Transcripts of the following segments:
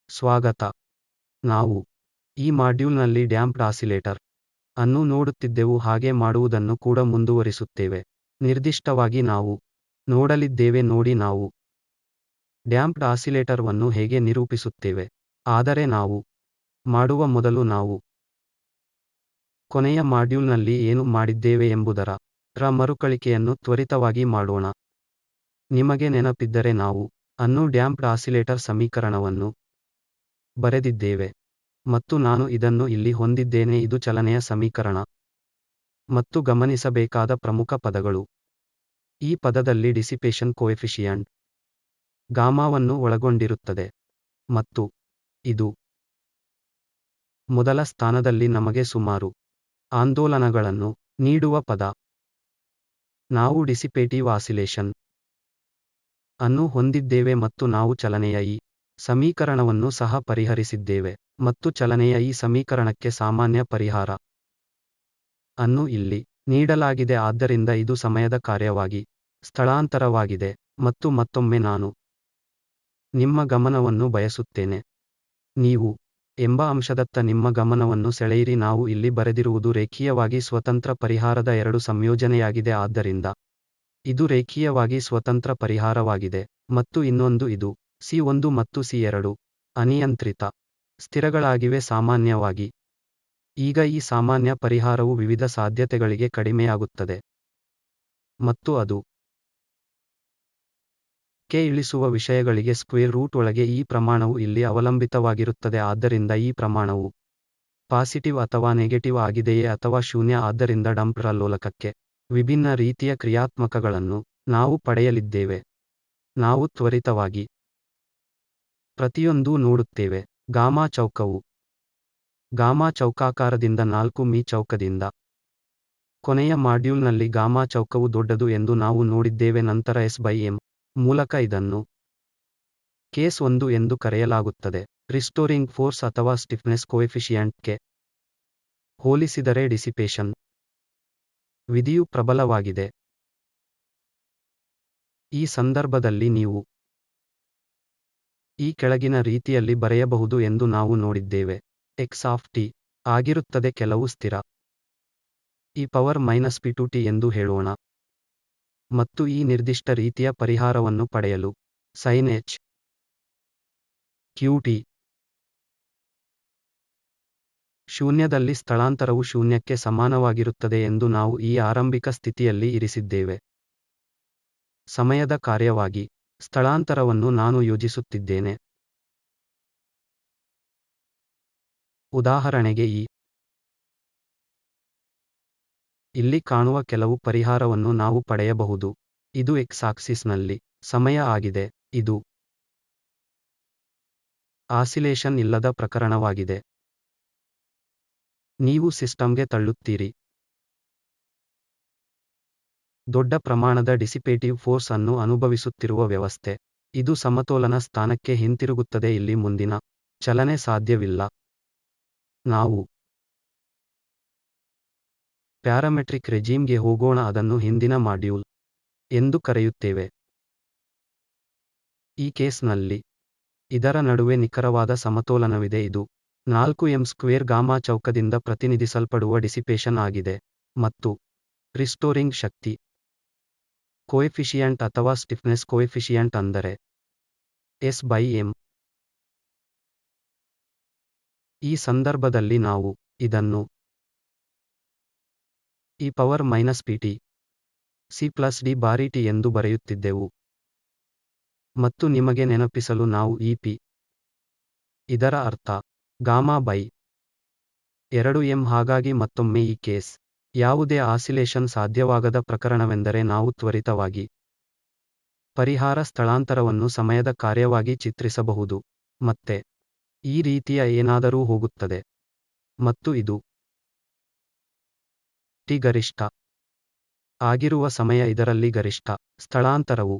ಸ್ವಾಗತ. ನಾವು ಈ ಮಾಡ್ಯೂಲ್ನಲ್ಲಿ ಡ್ಯಾಂಪ್ಡ್ ಆಸಿಲೇಟರ್ ಅನ್ನು ನೋಡುತ್ತಿದ್ದೆವು, ಹಾಗೆ ಮಾಡುವುದನ್ನು ಕೂಡ ಮುಂದುವರಿಸುತ್ತೇವೆ. ನಿರ್ದಿಷ್ಟವಾಗಿ ನಾವು ನೋಡಲಿದ್ದೇವೆ ನೋಡಿ ನಾವು ಡ್ಯಾಂಪ್ಡ್ ಆಸಿಲೇಟರ್ ವನ್ನು ಹೇಗೆ ನಿರೂಪಿಸುತ್ತೇವೆ. ಆದರೆ ನಾವು ಮಾಡುವ ಮೊದಲು ನಾವು ಕೊನೆಯ ಮಾಡ್ಯೂಲ್ನಲ್ಲಿ ಏನು ಮಾಡಿದ್ದೇವೆ ಎಂಬುದರ ಮರುಕಳಿಕೆಯನ್ನು ತ್ವರಿತವಾಗಿ ಮಾಡೋಣ. ನಿಮಗೆ ನೆನಪಿದ್ದರೆ ನಾವು ಅನ್ನು ಡ್ಯಾಂಪ್ಡ್ ಆಸಿಲೇಟರ್ ಸಮೀಕರಣವನ್ನು ಬರೆದಿದ್ದೇವೆ ಮತ್ತು ನಾನು ಇದನ್ನು ಇಲ್ಲಿ ಹೊಂದಿದ್ದೇನೆ. ಇದು ಚಲನೆಯ ಸಮೀಕರಣ ಮತ್ತು ಗಮನಿಸಬೇಕಾದ ಪ್ರಮುಖ ಪದಗಳು. ಈ ಪದದಲ್ಲಿ ಡಿಸಿಪೇಷನ್ ಕೋಎಫಿಷಿಯಂಟ್ ಗಾಮಾವನ್ನು ಒಳಗೊಂಡಿರುತ್ತದೆ ಮತ್ತು ಇದು ಮೊದಲ ಸ್ಥಾನದಲ್ಲಿ ನಮಗೆ ಸುಮಾರು ಆಂದೋಲನಗಳನ್ನು ನೀಡುವ ಪದ. ನಾವು ಡಿಸಿಪೇಟಿವ್ ಆಸಿಲೇಷನ್ ಅನ್ನು ಹೊಂದಿದ್ದೇವೆ ಮತ್ತು ನಾವು ಚಲನೆಯ ಈ ಸಮೀಕರಣವನ್ನು ಸಹ ಪರಿಹರಿಸಿದ್ದೇವೆ ಮತ್ತು ಚಲನೆಯ ಈ ಸಮೀಕರಣಕ್ಕೆ ಸಾಮಾನ್ಯ ಪರಿಹಾರ ಅನ್ನು ಇಲ್ಲಿ ನೀಡಲಾಗಿದೆ. ಆದ್ದರಿಂದ ಇದು ಸಮಯದ ಕಾರ್ಯವಾಗಿ ಸ್ಥಳಾಂತರವಾಗಿದೆ ಮತ್ತು ಮತ್ತೊಮ್ಮೆ ನಾನು ನಿಮ್ಮ ಗಮನವನ್ನು ಬಯಸುತ್ತೇನೆ. ನೀವು ಎಂಬ ಅಂಶದತ್ತ ನಿಮ್ಮ ಗಮನವನ್ನು ಸೆಳೆಯಿರಿ. ನಾವು ಇಲ್ಲಿ ಬರೆದಿರುವುದು ರೇಖೀಯವಾಗಿ ಸ್ವತಂತ್ರ ಪರಿಹಾರದ ಎರಡು ಸಂಯೋಜನೆಯಾಗಿದೆ. ಆದ್ದರಿಂದ ಇದು ರೇಖೀಯವಾಗಿ ಸ್ವತಂತ್ರ ಪರಿಹಾರವಾಗಿದೆ ಮತ್ತು ಇನ್ನೊಂದು ಇದು C1 ಮತ್ತು C2 ಅನಿಯಂತ್ರಿತ ಸ್ಥಿರಗಳಾಗಿವೆ ಸಾಮಾನ್ಯವಾಗಿ. ಈಗ ಈ ಸಾಮಾನ್ಯ ಪರಿಹಾರವು ವಿವಿಧ ಸಾಧ್ಯತೆಗಳಿಗೆ ಕಡಿಮೆಯಾಗುತ್ತದೆ ಮತ್ತು ಅದು ಕೆ ಇಳಿಸುವ ವಿಷಯಗಳಿಗೆ ಸ್ಕ್ವೇರ್ ರೂಟ್ ಒಳಗೆ ಈ ಪ್ರಮಾಣವು ಇಲ್ಲಿ ಅವಲಂಬಿತವಾಗಿರುತ್ತದೆ. ಆದ್ದರಿಂದ ಈ ಪ್ರಮಾಣವು ಪಾಸಿಟಿವ್ ಅಥವಾ ನೆಗೆಟಿವ್ ಆಗಿದೆಯೇ ಅಥವಾ ಶೂನ್ಯ. ಆದ್ದರಿಂದ ಡಂಪ್ಡ್ ಲೋಲಕಕ್ಕೆ ವಿಭಿನ್ನ ರೀತಿಯ ಕ್ರಿಯಾತ್ಮಕಗಳನ್ನು ನಾವು ಪಡೆಯಲಿದ್ದೇವೆ. ನಾವು ತ್ವರಿತವಾಗಿ ಪ್ರತಿಯೊಂದೂ ನೋಡುತ್ತೇವೆ. ಗಾಮಾ ಚೌಕವು ಗಾಮಾ ಚೌಕಾಕಾರದಿಂದ 4 ಮೀ ಚೌಕದಿಂದ ಕೊನೆಯ ಮಾಡ್ಯೂಲ್ನಲ್ಲಿ ಗಾಮಾ ಚೌಕವು ದೊಡ್ಡದು ಎಂದು ನಾವು ನೋಡಿದ್ದೇವೆ. ನಂತರ S/m ಮೂಲಕ ಇದನ್ನು ಕೇಸ್ 1 ಎಂದು ಕರೆಯಲಾಗುತ್ತದೆ. ರಿಸ್ಟೋರಿಂಗ್ ಫೋರ್ಸ್ ಅಥವಾ ಸ್ಟಿಫ್ನೆಸ್ ಕೋಎಫಿಷಿಯಂಟ್ ಗೆ ಹೋಲಿಸಿದರೆ ಡಿಸಿಪೇಷನ್ ವಿಧಿಯು ಪ್ರಬಲವಾಗಿದೆ. ಈ ಸಂದರ್ಭದಲ್ಲಿ ನೀವು ಈ ಕೆಳಗಿನ ರೀತಿಯಲ್ಲಿ ಬರೆಯಬಹುದು ಎಂದು ನಾವು ನೋಡಿದ್ದೇವೆ. x ಆಗಿರುತ್ತದೆ ಕೆಲವು ಸ್ಥಿರ e⁻ ಎಂದು ಹೇಳೋಣ ಮತ್ತು ಈ ನಿರ್ದಿಷ್ಟ ರೀತಿಯ ಪರಿಹಾರವನ್ನು ಪಡೆಯಲು sin h qt ಶೂನ್ಯದಲ್ಲಿ ಸ್ಥಳಾಂತರವು ಶೂನ್ಯಕ್ಕೆ ಸಮಾನವಾಗಿರುತ್ತದೆ ಎಂದು ನಾವು ಈ ಆರಂಭಿಕ ಸ್ಥಿತಿಯಲ್ಲಿ ಇರಿಸಿದ್ದೇವೆ. ಸಮಯದ ಕಾರ್ಯವಾಗಿ ಸ್ಥಳಾಂತರವನ್ನು ನಾನು ಯೋಜಿಸುತ್ತಿದ್ದೇನೆ. ಉದಾಹರಣೆಗೆ ಇಲ್ಲಿ ಕಾಣುವ ಕೆಲವು ಪರಿಹಾರವನ್ನು ನಾವು ಪಡೆಯಬಹುದು. ಇದು x ಆಕ್ಸಿಸ್ನಲ್ಲಿ ಸಮಯ ಆಗಿದೆ. ಇದು ಆಸಿಲೇಷನ್ ಇಲ್ಲದ ಪ್ರಕರಣವಾಗಿದೆ. ನೀವು ಸಿಸ್ಟಮ್ಗೆ ತಳ್ಳುತ್ತೀರಿ. ದೊಡ್ಡ ಪ್ರಮಾಣದ ಡಿಸಿಪೇಟಿವ್ ಫೋರ್ಸ್ ಅನ್ನು ಅನುಭವಿಸುತ್ತಿರುವ ವ್ಯವಸ್ಥೆ. ಇದು ಸಮತೋಲನ ಸ್ಥಾನಕ್ಕೆ ಹಿಂತಿರುಗುತ್ತದೆ. ಇಲ್ಲಿ ಮುಂದಿನ ಚಲನೆ ಸಾಧ್ಯವಿಲ್ಲ. ನಾವು ಪ್ಯಾರಾಮೆಟ್ರಿಕ್ ರೆಜೀಮ್ಗೆ ಹೋಗೋಣ. ಅದನ್ನು ಹಿಂದಿನ ಮಾಡ್ಯೂಲ್ ಎಂದು ಕರೆಯುತ್ತೇವೆ. ಈ ಕೇಸ್ನಲ್ಲಿ ಇದರ ನಡುವೆ ನಿಖರವಾದ ಸಮತೋಲನವಿದೆ. ಇದು 4m² ಗಾಮಾ ಚೌಕದಿಂದ ಪ್ರತಿನಿಧಿಸಲ್ಪಡುವ ಡಿಸಿಪೇಷನ್ ಆಗಿದೆ ಮತ್ತು ರಿಸ್ಟೋರಿಂಗ್ ಶಕ್ತಿ ಕೋಎಫಿಷಿಯಂಟ್ ಅಥವಾ ಸ್ಟಿಫ್ನೆಸ್ ಕೋಎಫಿಷಿಯಂಟ್ ಅಂದರೆ S/m. ಈ ಸಂದರ್ಭದಲ್ಲಿ ನಾವು ಇದನ್ನು e⁻ C+d ಬಾರಿ t ಎಂದು ಬರೆಯುತ್ತಿದ್ದೆವು ಮತ್ತು ನಿಮಗೆ ನೆನಪಿಸಲು ನಾವು ಈ p ಇದರ ಅರ್ಥ ಗಾಮಾ 2m. ಹಾಗಾಗಿ ಮತ್ತೊಮ್ಮೆ ಈ ಕೇಸ್ ಯಾವುದೇ ಆಸಿಲೇಷನ್ ಸಾಧ್ಯವಾಗದ ಪ್ರಕರಣವೆಂದರೆ ನಾವು ತ್ವರಿತವಾಗಿ ಪರಿಹಾರ ಸ್ಥಳಾಂತರವನ್ನು ಸಮಯದ ಕಾರ್ಯವಾಗಿ ಚಿತ್ರಿಸಬಹುದು. ಮತ್ತೆ ಈ ರೀತಿಯ ಏನಾದರೂ ಹೋಗುತ್ತದೆ ಮತ್ತು ಇದು t ಗರಿಷ್ಠ ಆಗಿರುವ ಸಮಯ. ಇದರಲ್ಲಿ ಗರಿಷ್ಠ ಸ್ಥಳಾಂತರವು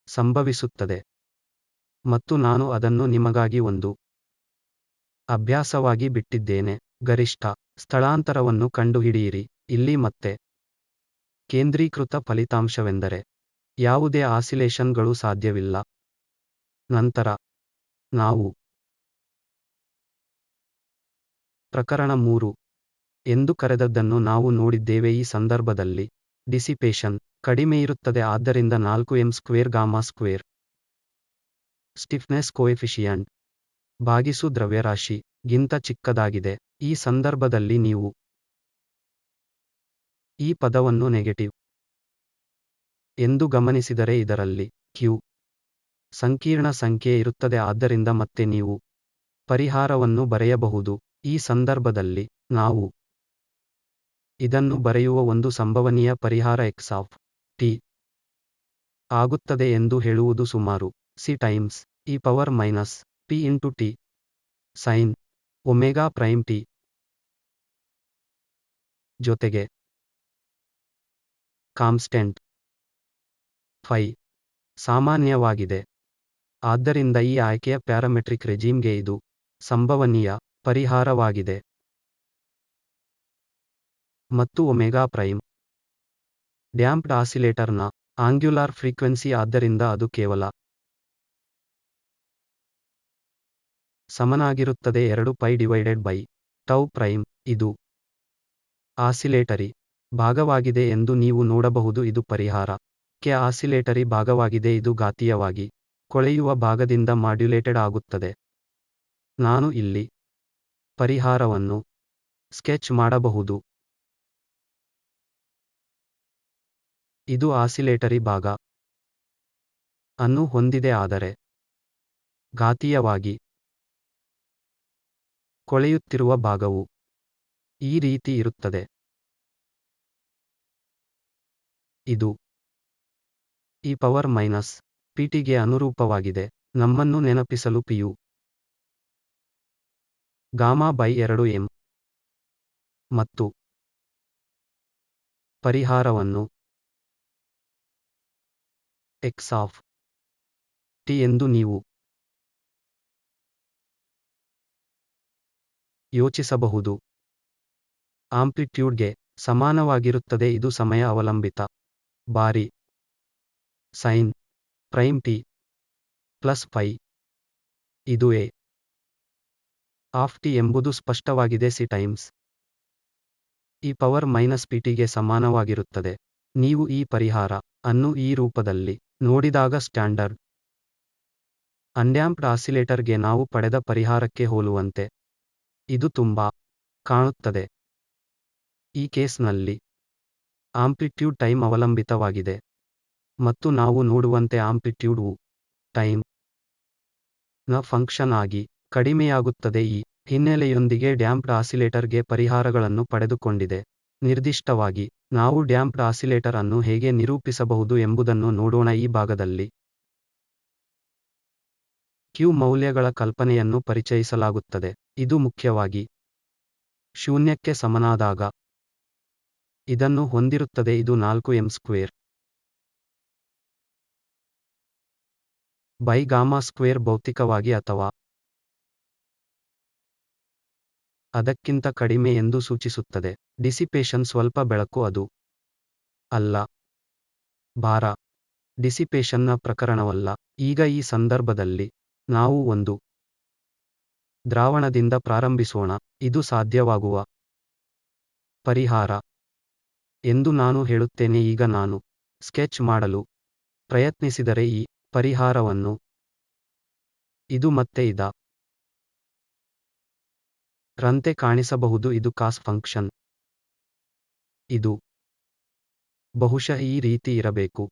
ಸಂಭವಿಸುತ್ತದೆ ಮತ್ತು ನಾನು ಅದನ್ನು ನಿಮಗಾಗಿ ಒಂದು ಅಭ್ಯಾಸವಾಗಿ ಬಿಟ್ಟಿದ್ದೇನೆ. ಗರಿಷ್ಠ ಸ್ಥಳಾಂತರವನ್ನು ಕಂಡುಹಿಡಿಯಿರಿ. ಇಲ್ಲಿ ಮತ್ತೆ ಕೇಂದ್ರೀಕೃತ ಫಲಿತಾಂಶವೆಂದರೆ ಯಾವುದೇ ಆಸಿಲೇಷನ್ಗಳು ಸಾಧ್ಯವಿಲ್ಲ. ನಂತರ ನಾವು ಪ್ರಕರಣ 3 ಎಂದು ಕರೆದದ್ದನ್ನು ನಾವು ನೋಡಿದ್ದೇವೆ. ಈ ಸಂದರ್ಭದಲ್ಲಿ ಡಿಸಿಪೇಷನ್ ಕಡಿಮೆಯಿರುತ್ತದೆ, ಆದ್ದರಿಂದ 4m² gamma square stiffness coefficient ಭಾಗಿಸು ದ್ರವ್ಯರಾಶಿ ಗಿಂತ ಚಿಕ್ಕದಾಗಿದೆ. ಈ ಸಂದರ್ಭದಲ್ಲಿ ನೀವು ಈ ಪದವನ್ನು ನೆಗೆಟಿವ್ ಎಂದು ಗಮನಿಸಿದರೆ ಇದರಲ್ಲಿ q ಸಂಕೀರ್ಣ ಸಂಖ್ಯೆ ಇರುತ್ತದೆ, ಆದ್ದರಿಂದ ಮತ್ತೆ ನೀವು ಪರಿಹಾರವನ್ನು ಬರೆಯಬಹುದು. ಈ ಸಂದರ್ಭದಲ್ಲಿ ನಾವು ಇದನ್ನು ಬರೆಯುವ ಒಂದು ಸಂಭವನೀಯ ಪರಿಹಾರ x ಆಫ್ t ಆಗುತ್ತದೆ ಎಂದು ಹೇಳುವುದು ಸುಮಾರು c times e power minus p into t sine omega prime t ಜೊತೆಗೆ ಕಾನ್ಸ್ಟೆಂಟ್ ಫೈ ಸಾಮಾನ್ಯವಾಗಿದೆ. ಆದ್ದರಿಂದ ಈ ಆಯ್ಕೆಯ ಪ್ಯಾರಾಮೆಟ್ರಿಕ್ ರೆಜೀಮ್ಗೆ ಇದು ಸಂಭವನೀಯ ಪರಿಹಾರವಾಗಿದೆ. ಮತ್ತು ಒಮೆಗಾ ಪ್ರೈಮ್ ಡ್ಯಾಂಪ್ಡ್ ಆಸಿಲೇಟರ್ನ ಆಂಗ್ಯುಲಾರ್ ಫ್ರೀಕ್ವೆನ್ಸಿ, ಆದ್ದರಿಂದ ಅದು ಕೇವಲ ಸಮನಾಗಿರುತ್ತದೆ 2π/τ ಪ್ರೈಮ್. ಇದು ಆಸಿಲೇಟರಿ ಭಾಗವಾಗಿದೆ ಎಂದು ನೀವು ನೋಡಬಹುದು. ಇದು ಪರಿಹಾರ ಕ್ಕೆ ಆಸಿಲೇಟರಿ ಭಾಗವಾಗಿದೆ. ಇದು ಘಾತೀಯವಾಗಿ ಕೊಳೆಯುವ ಭಾಗದಿಂದ ಮಾಡ್ಯುಲೇಟೆಡ್ ಆಗುತ್ತದೆ. ನಾನು ಇಲ್ಲಿ ಪರಿಹಾರವನ್ನು ಸ್ಕೆಚ್ ಮಾಡಬಹುದು. ಇದು ಆಸಿಲೇಟರಿ ಭಾಗ ಅನ್ನು ಹೊಂದಿದೆ, ಆದರೆ ಘಾತೀಯವಾಗಿ ಕೊಳೆಯುತ್ತಿರುವ ಭಾಗವು ಈ ರೀತಿ ಇರುತ್ತದೆ. ಇದು e ಪವರ್ ಮೈನಸ್ pt ಗೆ ಅನುರೂಪವಾಗಿದೆ. ನಮ್ಮನ್ನು ನೆನಪಿಸಲು ಪಿಯು ಗಾಮಾ/2m ಮತ್ತು ಪರಿಹಾರವನ್ನು x ಆಫ್ t ಎಂದು ನೀವು ಯೋಚಿಸಬಹುದು. ಆಂಪ್ಲಿಟ್ಯೂಡ್ಗೆ ಸಮಾನವಾಗಿರುತ್ತದೆ. ಇದು ಸಮಯ ಅವಲಂಬಿತ ಬಾರಿ sine prime t plus phi. ಇದು ಎ ಆಫ್ t ಎಂಬುದು ಸ್ಪಷ್ಟವಾಗಿದೆ c times e power minus pt ಗೆ ಸಮಾನವಾಗಿರುತ್ತದೆ. ನೀವು ಈ ಪರಿಹಾರ ಅನ್ನು ಈ ರೂಪದಲ್ಲಿ ನೋಡಿದಾಗ ಸ್ಟ್ಯಾಂಡರ್ಡ್ ಅನ್ಡ್ಯಾಂಪ್ಡ್ ಆಸಿಲೇಟರ್ಗೆ ನಾವು ಪಡೆದ ಪರಿಹಾರಕ್ಕೆ ಹೋಲುವಂತೆ ಇದು ತುಂಬಾ ಕಾಣುತ್ತದೆ. ಈ ಕೇಸ್ನಲ್ಲಿ ಆಂಪ್ಲಿಟ್ಯೂಡ್ ಟೈಮ್ ಅವಲಂಬಿತವಾಗಿದೆ ಮತ್ತು ನಾವು ನೋಡುವಂತೆ ಆಂಪ್ಲಿಟ್ಯೂಡ್ ವು ಟೈಮ್ ನ ಫಂಕ್ಷನ್ ಆಗಿ ಕಡಿಮೆಯಾಗುತ್ತದೆ. ಈ ಹಿನ್ನೆಲೆಯೊಂದಿಗೆ ಡ್ಯಾಂಪ್ಡ್ ಆಸಿಲೇಟರ್ಗೆ ಪರಿಹಾರಗಳನ್ನು ಪಡೆದುಕೊಂಡಿದೆ. ನಿರ್ದಿಷ್ಟವಾಗಿ ನಾವು ಡ್ಯಾಂಪ್ಡ್ ಆಸಿಲೇಟರ್ ಅನ್ನು ಹೇಗೆ ನಿರೂಪಿಸಬಹುದು ಎಂಬುದನ್ನು ನೋಡೋಣ. ಈ ಭಾಗದಲ್ಲಿ q ಮೌಲ್ಯಗಳ ಕಲ್ಪನೆಯನ್ನು ಪರಿಚಯಿಸಲಾಗುತ್ತದೆ. ಇದು ಮುಖ್ಯವಾಗಿ ಶೂನ್ಯಕ್ಕೆ ಸಮನಾದಾಗ ಇದನ್ನು ಹೊಂದಿರುತ್ತದೆ. ಇದು 4m² ಬೈ ಗಾಮಾ ಸ್ಕ್ವೇರ್ ಭೌತಿಕವಾಗಿ ಅಥವಾ ಅದಕ್ಕಿಂತ ಕಡಿಮೆ ಎಂದು ಸೂಚಿಸುತ್ತದೆ. ಡಿಸಿಪೇಷನ್ ಸ್ವಲ್ಪ ಬೆಳಕು ಅದು ಅಲ್ಲ, ಭಾರ ಡಿಸಿಪೇಷನ್ನ ಪ್ರಕರಣವಲ್ಲ. ಈಗ ಈ ಸಂದರ್ಭದಲ್ಲಿ ನಾವು ಒಂದು ದ್ರಾವಣದಿಂದ ಪ್ರಾರಂಭಿಸೋಣ. ಇದು ಸಾಧ್ಯವಾಗುವ ಪರಿಹಾರ ಎಂದು ನಾನು ಹೇಳುತ್ತೇನೆ. ಈಗ ನಾನು ಸ್ಕೆಚ್ ಮಾಡಲು ಪ್ರಯತ್ನಿಸಿದರೆ ಈ ಪರಿಹಾರವನ್ನು ಇದು ಮತ್ತೆ ಇದ ರಂತೆ ಕಾಣಿಸಬಹುದು. ಇದು ಕಾಸ್ ಫಂಕ್ಷನ್. ಇದು ಬಹುಶಃ ಈ ರೀತಿ ಇರಬೇಕು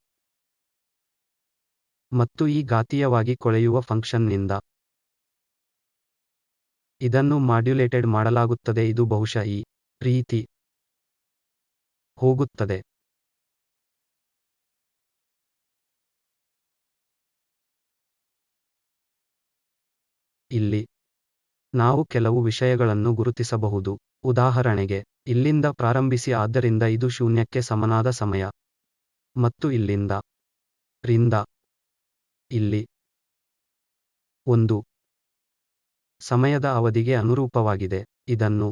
ಮತ್ತು ಈ ಘಾತೀಯವಾಗಿ ಕೊಳೆಯುವ ಫಂಕ್ಷನ್ನಿಂದ ಇದನ್ನು ಮಾಡ್ಯುಲೇಟೆಡ್ ಮಾಡಲಾಗುತ್ತದೆ. ಇದು ಬಹುಶಃ ಈ ರೀತಿ ಹೋಗುತ್ತದೆ. ಇಲ್ಲಿ ನಾವು ಕೆಲವು ವಿಷಯಗಳನ್ನು ಗುರುತಿಸಬಹುದು. ಉದಾಹರಣೆಗೆ ಇಲ್ಲಿಂದ ಪ್ರಾರಂಭಿಸಿ, ಆದ್ದರಿಂದ ಇದು ಶೂನ್ಯಕ್ಕೆ ಸಮನಾದ ಸಮಯ, ಮತ್ತು ಇಲ್ಲಿಂದ ರಿಂದ ಇಲ್ಲಿ ಒಂದು ಸಮಯದ ಅವಧಿಗೆ ಅನುರೂಪವಾಗಿದೆ. ಇದನ್ನು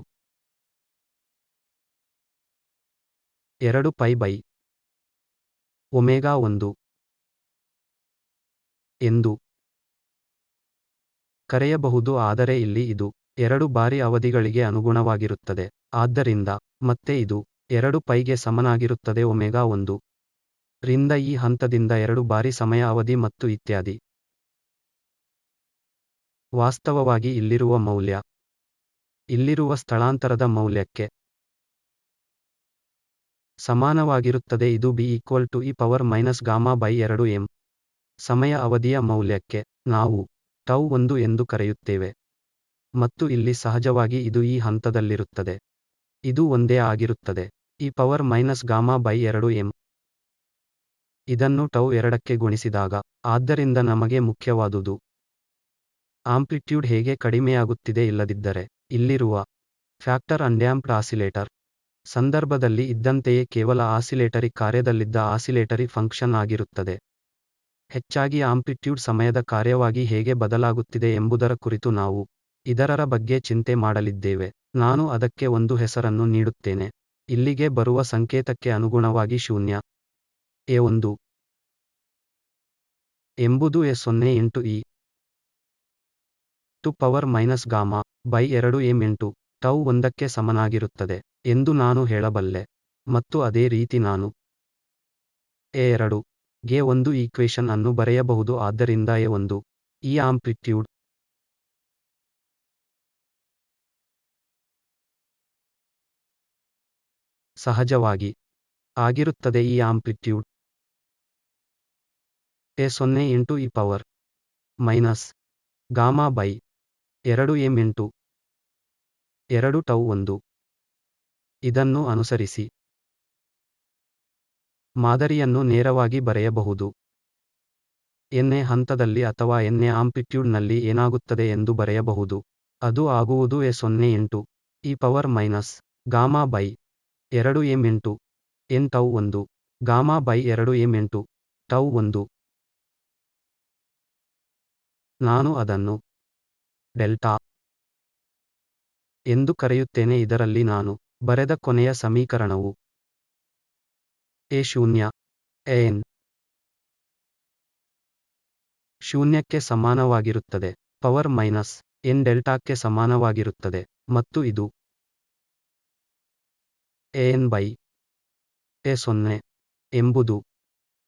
2π/1 ಎಂದು ಕರೆಯಬಹುದು, ಆದರೆ ಇಲ್ಲಿ ಇದು 2 ಬಾರಿ ಅವಧಿಗಳಿಗೆ ಅನುಗುಣವಾಗಿರುತ್ತದೆ. ಆದ್ದರಿಂದ ಮತ್ತೆ ಇದು 2 ಪೈಗೆ ಸಮನಾಗಿರುತ್ತದೆ ಒಮೆಗಾ 1 ರಿಂದ ಈ ಹಂತದಿಂದ 2 ಬಾರಿ ಸಮಯ ಅವಧಿ ಮತ್ತು ಇತ್ಯಾದಿ. ವಾಸ್ತವವಾಗಿ ಇಲ್ಲಿರುವ ಮೌಲ್ಯ ಇಲ್ಲಿರುವ ಸ್ಥಳಾಂತರದ ಮೌಲ್ಯಕ್ಕೆ ಸಮಾನವಾಗಿರುತ್ತದೆ. ಇದು b e⁻⁻γ/2m ಸಮಯ ಅವಧಿಯ ಮೌಲ್ಯಕ್ಕೆ ನಾವು ಟೌ 1 ಎಂದು ಕರೆಯುತ್ತೇವೆ. ಮತ್ತು ಇಲ್ಲಿ ಸಹಜವಾಗಿ ಇದು ಈ ಹಂತದಲ್ಲಿರುತ್ತದೆ. ಇದು ಒಂದೇ ಆಗಿರುತ್ತದೆ. e⁻⁻γ/2m ಇದನ್ನು ಟೌ 2ಕ್ಕೆ ಗುಣಿಸಿದಾಗ. ಆದ್ದರಿಂದ ನಮಗೆ ಮುಖ್ಯವಾದುದು ಆಂಪ್ಲಿಟ್ಯೂಡ್ ಹೇಗೆ ಕಡಿಮೆಯಾಗುತ್ತಿದೆ. ಇಲ್ಲದಿದ್ದರೆ ಇಲ್ಲಿರುವ ಫ್ಯಾಕ್ಟರ್ ಅನ್ಡ್ಯಾಂಪ್ಡ್ ಆಸಿಲೇಟರ್ ಸಂದರ್ಭದಲ್ಲಿ ಇದ್ದಂತೆಯೇ ಕೇವಲ ಆಸಿಲೇಟರಿ ಕಾರ್ಯದಲ್ಲಿದ್ದ ಆಸಿಲೇಟರಿ ಫಂಕ್ಷನ್ ಆಗಿರುತ್ತದೆ. ಹೆಚ್ಚಾಗಿ ಆಂಪ್ಲಿಟ್ಯೂಡ್ ಸಮಯದ ಕಾರ್ಯವಾಗಿ ಹೇಗೆ ಬದಲಾಗುತ್ತಿದೆ ಎಂಬುದರ ಕುರಿತು ನಾವು ಇದರ ಬಗ್ಗೆ ಚಿಂತೆ ಮಾಡಲಿದ್ದೇವೆ. ನಾನು ಅದಕ್ಕೆ ಒಂದು ಹೆಸರನ್ನು ನೀಡುತ್ತೇನೆ. ಇಲ್ಲಿಗೆ ಬರುವ ಸಂಕೇತಕ್ಕೆ ಅನುಗುಣವಾಗಿ ಶೂನ್ಯ e1 ಎಂಬುದು e0 e⁻⁻γ/2m ಟೌ 1ಕ್ಕೆ ಸಮನಾಗಿರುತ್ತದೆ ಎಂದು ನಾನು ಹೇಳಬಲ್ಲೆ. ಮತ್ತು ಅದೇ ರೀತಿ ನಾನು e2 ಗೆ ಒಂದು ಈಕ್ವೇಶನ್ ಅನ್ನು ಬರೆಯಬಹುದು. ಆದ್ದರಿಂದ e1 ಈ ಆಂಪ್ಲಿಟ್ಯೂಡ್ ಸಹಜವಾಗಿ ಆಗಿರುತ್ತದೆ. ಈ ಆಂಪ್ಲಿಟ್ಯೂಡ್ e0 e⁻⁻γ/2m 2 ಟೌ 1. ಇದನ್ನು ಅನುಸರಿಸಿ ಮಾದರಿಯನ್ನು ನೇರವಾಗಿ ಬರೆಯಬಹುದು. ಎನ್ನೇ ಹಂತದಲ್ಲಿ ಅಥವಾ ಎನ್ನೇ ಆಂಪ್ಲಿಟ್ಯೂಡ್ನಲ್ಲಿ ಏನಾಗುತ್ತದೆ ಎಂದು ಬರೆಯಬಹುದು. ಅದು ಆಗುವುದು e0 e⁻⁻γ/2m n tau 1 γ/2m tau 1. ನಾನು ಅದನ್ನು ಡೆಲ್ಟಾ ಎಂದು ಕರೆಯುತ್ತೇನೆ. ಇದರಲ್ಲಿ ನಾನು ಬರೆದ ಕೊನೆಯ ಸಮೀಕರಣವು e0 n ಶೂನ್ಯಕ್ಕೆ ಸಮಾನವಾಗಿರುತ್ತದೆ ಪವರ್ ಮೈನಸ್ n ಡೆಲ್ಟಾಕ್ಕೆ ಸಮಾನವಾಗಿರುತ್ತದೆ. ಮತ್ತು ಇದು en/e0 ಎಂಬುದು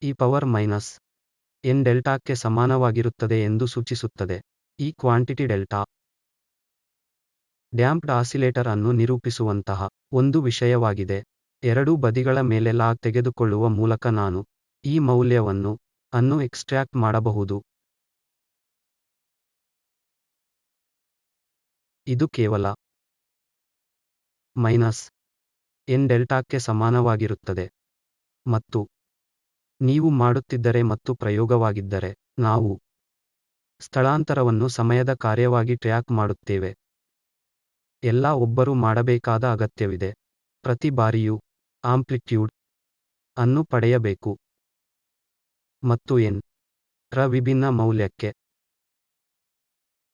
e⁻⁻n ಡೆಲ್ಟಾಕ್ಕೆ ಸಮಾನವಾಗಿರುತ್ತದೆ ಎಂದು ಸೂಚಿಸುತ್ತದೆ. ಈ ಕ್ವಾಂಟಿಟಿ ಡೆಲ್ಟಾ ಡ್ಯಾಂಪ್ಡ್ ಆಸಿಲೇಟರ್ ಅನ್ನು ನಿರೂಪಿಸುವಂತಹ ಒಂದು ವಿಷಯವಾಗಿದೆ. ಎರಡೂ ಬದಿಗಳ ಮೇಲೆ ಲಾಗ್ ತೆಗೆದುಕೊಳ್ಳುವ ಮೂಲಕ ನಾನು ಈ ಮೌಲ್ಯವನ್ನು ಅನ್ನು ಎಕ್ಸ್ಟ್ರಾಕ್ಟ್ ಮಾಡಬಹುದು. ಇದು ಕೇವಲ ಮೈನಸ್ n ಡೆಲ್ಟಾಕ್ಕೆ ಸಮಾನವಾಗಿರುತ್ತದೆ. ಮತ್ತು ನೀವು ಮಾಡುತ್ತಿದ್ದರೆ ಮತ್ತು ಪ್ರಯೋಗವಾಗಿದ್ದರೆ ನಾವು ಸ್ಥಳಾಂತರವನ್ನು ಸಮಯದ ಕಾರ್ಯವಾಗಿ ಟ್ರ್ಯಾಕ್ ಮಾಡುತ್ತೇವೆ. ಒಬ್ಬರು ಮಾಡಬೇಕಾದ ಅಗತ್ಯವಿದೆ. ಪ್ರತಿ ಬಾರಿಯೂ ಆಂಪ್ಲಿಟ್ಯೂಡ್ ಅನ್ನು ಪಡೆಯಬೇಕು ಮತ್ತು n ರ ವಿಭಿನ್ನ ಮೌಲ್ಯಕ್ಕೆ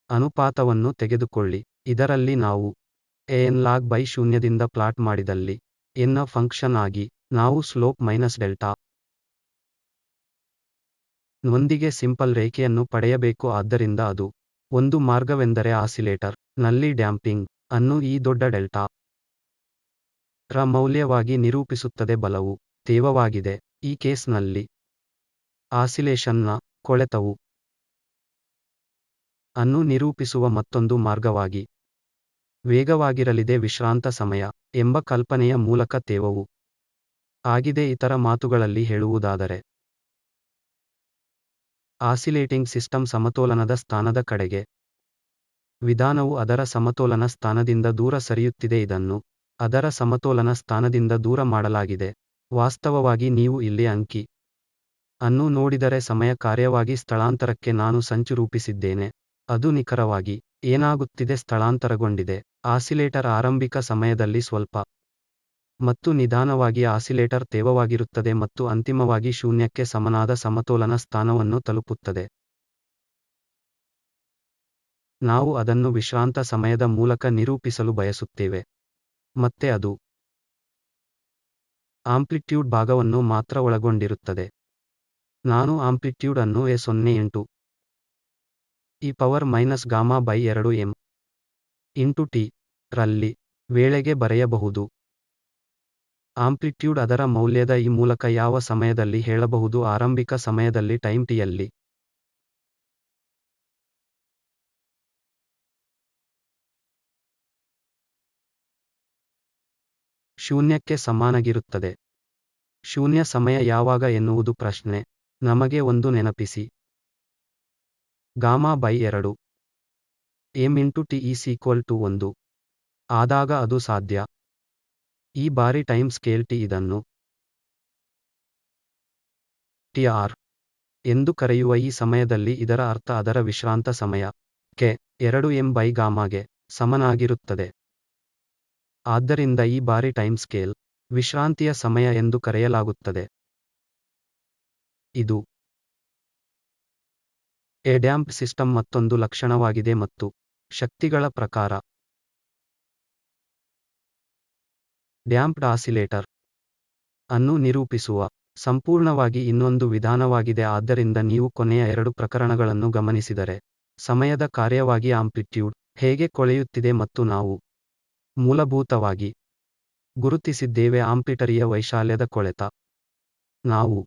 ಅನುಪಾತವನ್ನು ತೆಗೆದುಕೊಳ್ಳಿ. ಇದರಲ್ಲಿ ನಾವು n log/0ದಿಂದ ಪ್ಲಾಟ್ ಮಾಡಿದಲ್ಲಿ n ನ ಫಂಕ್ಷನ್ ಆಗಿ ನಾವು ಸ್ಲೋಪ್ ಮೈನಸ್ ಡೆಲ್ಟಾ ನೊಂದಿಗೆ ಸಿಂಪಲ್ ರೇಖೆಯನ್ನು ಪಡೆಯಬೇಕು. ಆದ್ದರಿಂದ ಅದು ಒಂದು ಮಾರ್ಗವೆಂದರೆ ಆಸಿಲೇಟರ್ ನಲ್ಲಿ ಡ್ಯಾಂಪಿಂಗ್ ಅನ್ನು ಈ ದೊಡ್ಡ ಡೆಲ್ಟಾ ರ ಮೌಲ್ಯವಾಗಿ ನಿರೂಪಿಸುತ್ತದೆ. ಬಲವು ತೇವವಾಗಿದೆ. ಈ ಕೇಸ್ನಲ್ಲಿ ಆಸಿಲೇಷನ್ನ ಕೊಳೆತವು ಅನ್ನು ನಿರೂಪಿಸುವ ಮತ್ತೊಂದು ಮಾರ್ಗವಾಗಿ ವೇಗವಾಗಿರಲಿದೆ ವಿಶ್ರಾಂತ ಸಮಯ ಎಂಬ ಕಲ್ಪನೆಯ ಮೂಲಕ ತೇವವು ಆಗಿದೆ. ಇತರ ಮಾತುಗಳಲ್ಲಿ ಹೇಳುವುದಾದರೆ ಆಸಿಲೇಟಿಂಗ್ ಸಿಸ್ಟಮ್ ಸಮತೋಲನದ ಸ್ಥಾನದ ಕಡೆಗೆ ವಿಧಾನವು ಅದರ ಸಮತೋಲನ ಸ್ಥಾನದಿಂದ ದೂರ ಸರಿಯುತ್ತಿದೆ. ಇದನ್ನು ಅದರ ಸಮತೋಲನ ಸ್ಥಾನದಿಂದ ದೂರ ಮಾಡಲಾಗಿದೆ. ವಾಸ್ತವವಾಗಿ ನೀವು ಇಲ್ಲಿ ಅಂಕಿ ಅನ್ನು ನೋಡಿದರೆ ಸಮಯ ಕಾರ್ಯವಾಗಿ ಸ್ಥಳಾಂತರಕ್ಕೆ ನಾನು ಸಂಚು ರೂಪಿಸಿದ್ದೇನೆ. ಅದು ನಿಖರವಾಗಿ ಏನಾಗುತ್ತಿದೆ ಸ್ಥಳಾಂತರಗೊಂಡಿದೆ. ಆಸಿಲೇಟರ್ ಆರಂಭಿಕ ಸಮಯದಲ್ಲಿ ಸ್ವಲ್ಪ ಮತ್ತು ನಿಧಾನವಾಗಿ ಆಸಿಲೇಟರ್ ತೇವವಾಗಿರುತ್ತದೆ ಮತ್ತು ಅಂತಿಮವಾಗಿ ಶೂನ್ಯಕ್ಕೆ ಸಮನಾದ ಸಮತೋಲನ ಸ್ಥಾನವನ್ನು ತಲುಪುತ್ತದೆ. ನಾವು ಅದನ್ನು ವಿಶ್ರಾಂತ ಸಮಯದ ಮೂಲಕ ನಿರೂಪಿಸಲು ಬಯಸುತ್ತೇವೆ. ಮತ್ತೆ ಅದು ಆಂಪ್ಲಿಟ್ಯೂಡ್ ಭಾಗವನ್ನು ಮಾತ್ರ ಒಳಗೊಂಡಿರುತ್ತದೆ. ನಾನು ಆಂಪ್ಲಿಟ್ಯೂಡ್ ಅನ್ನು e0 e⁻⁻γ/2m ಇಂಟು ಟಿ ರಲ್ಲಿ ವೇಳೆಗೆ ಬರೆಯಬಹುದು. ಆಂಪ್ಲಿಟ್ಯೂಡ್ ಅದರ ಮೌಲ್ಯದ ಈ ಮೂಲಕ ಯಾವ ಸಮಯದಲ್ಲಿ ಹೇಳಬಹುದು ಆರಂಭಿಕ ಸಮಯದಲ್ಲಿ ಟೈಮ್ ಟಿಯಲ್ಲಿ ಶೂನ್ಯಕ್ಕೆ ಸಮಾನಾಗಿರುತ್ತದೆ. ಶೂನ್ಯ ಸಮಯ ಯಾವಾಗ ಎನ್ನುವುದು ಪ್ರಶ್ನೆ. ನಮಗೆ ಒಂದು ನೆನಪಿಸಿ. Gamma by 2 M into T is equal to 1 ಆದಾಗ ಅದು ಸಾಧ್ಯ. ಈ ಬಾರಿ ಟೈಮ್ ಸ್ಕೇಲ್ ಟಿ ಇದನ್ನು ಟಿ ಆರ್ ಎಂದು ಕರೆಯುವ ಈ ಸಮಯದಲ್ಲಿ ಇದರ ಅರ್ಥ ಅದರ ವಿಶ್ರಾಂತ ಸಮಯ ಕೆ 2 ಎಂ ಬೈ ಗಾಮಾಗೆ ಸಮನಾಗಿರುತ್ತದೆ. ಆದ್ದರಿಂದ ಈ ಬಾರಿ ಟೈಮ್ ಸ್ಕೇಲ್ ವಿಶ್ರಾಂತಿಯ ಸಮಯ ಎಂದು ಕರೆಯಲಾಗುತ್ತದೆ. ಇದು ಎ ಡ್ಯಾಂಪ್ ಸಿಸ್ಟಮ್ ಮತ್ತೊಂದು ಲಕ್ಷಣವಾಗಿದೆ ಮತ್ತು ಶಕ್ತಿಗಳ ಪ್ರಕಾರ ಡ್ಯಾಂಪ್ಡ್ ಆಸಿಲೇಟರ್ ಅನ್ನು ನಿರೂಪಿಸುವ ಸಂಪೂರ್ಣವಾಗಿ ಇನ್ನೊಂದು ವಿಧಾನವಾಗಿದೆ. ಆದ್ದರಿಂದ ನೀವು ಕೊನೆಯ 2 ಪ್ರಕರಣಗಳನ್ನು ಗಮನಿಸಿದರೆ ಸಮಯದ ಕಾರ್ಯವಾಗಿ ಆಂಪ್ಲಿಟ್ಯೂಡ್ ಹೇಗೆ ಕೊಳೆಯುತ್ತಿದೆ ಮತ್ತು ನಾವು ಮೂಲಭೂತವಾಗಿ ಗುರುತಿಸಿದ್ದೇವೆ ಆಂಪ್ಲಿಟರಿಯ ವೈಶಾಲ್ಯದ ಕೊಳೆತ. ನಾವು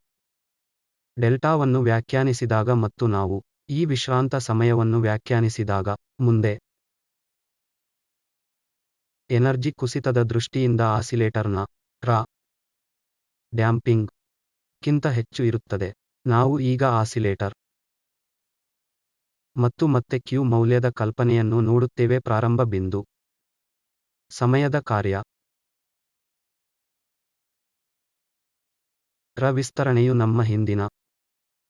ಡೆಲ್ಟಾವನ್ನು ವ್ಯಾಖ್ಯಾನಿಸಿದಾಗ ಮತ್ತು ನಾವು ಈ ವಿಶ್ರಾಂತ ಸಮಯವನ್ನು ವ್ಯಾಖ್ಯಾನಿಸಿದಾಗ ಮುಂದೆ ಎನರ್ಜಿ ಕುಸಿತದ ದೃಷ್ಟಿಯಿಂದ ಆಸಿಲೇಟರ್ನ ರ ಡ್ಯಾಂಪಿಂಗ್ ಕ್ಕಿಂತ ಹೆಚ್ಚು ಇರುತ್ತದೆ. ನಾವು ಈಗ ಆಸಿಲೇಟರ್ ಮತ್ತು ಮತ್ತೆ ಕ್ಯೂ ಮೌಲ್ಯದ ಕಲ್ಪನೆಯನ್ನು ನೋಡುತ್ತೇವೆ. ಪ್ರಾರಂಭ ಬಿಂದು ಸಮಯದ ಕಾರ್ಯ ರ ವಿಸ್ತರಣೆಯು ನಮ್ಮ ಹಿಂದಿನ